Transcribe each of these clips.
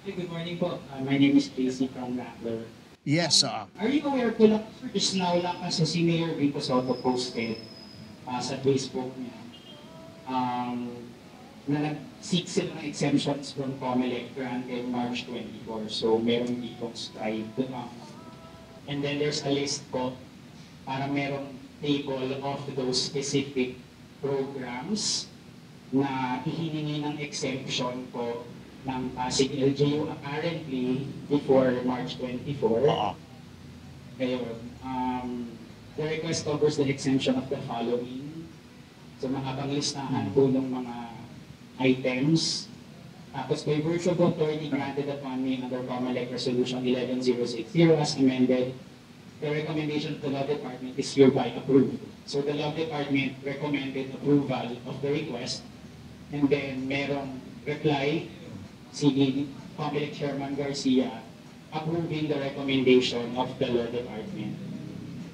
Good morning po. My name is Casey from Rattler. Yes, Are you aware po lang, just now lang kasi si Mayor Vico Soto posted sa Facebook niya na nag-seek sila ng exemptions from COMELEC granted March 24. So meron ditong strike. And then there's a list po para merong table of those specific programs na hihiningi ng exemption po ng Pasig LGU apparently before March 24. Ngayon, the request covers the exemption of the following. So mahabang listahan po ng mga items. Tapos by virtue of authority granted upon me under COMELEC Resolution 11060 as amended, the recommendation of the Law Department is hereby approved. So the Law Department recommended approval of the request, and then merong reply si Public Chairman Garcia approving the recommendation of the Law Department.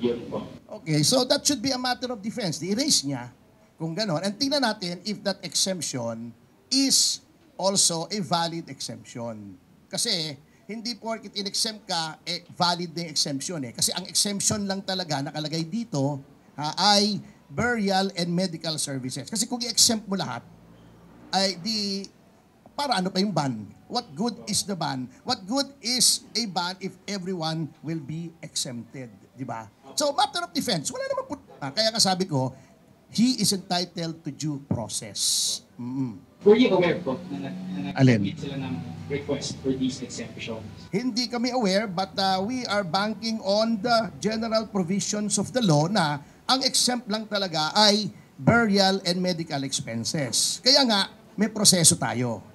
Yun po. okay, so that should be a matter of defense. I-erase niya kung gano'n. And tingnan natin if that exemption is also a valid exemption. Kasi hindi porket in-exempt ka, valid na yung exemption eh. Kasi ang exemption lang talaga nakalagay dito ay burial and medical services. Kasi kung i-exempt mo lahat, ay para ano pa yung ban? What good is the ban? What good is a ban if everyone will be exempted? Di ba? So, matter of defense, wala naman po. Kaya nga sabi ko, he is entitled to due process. Were you aware po na Alin? nag-submit sila ng request for these exemptions? Hindi kami aware, but we are banking on the general provisions of the law na ang exempt lang talaga ay burial and medical expenses. Kaya nga, may proseso tayo.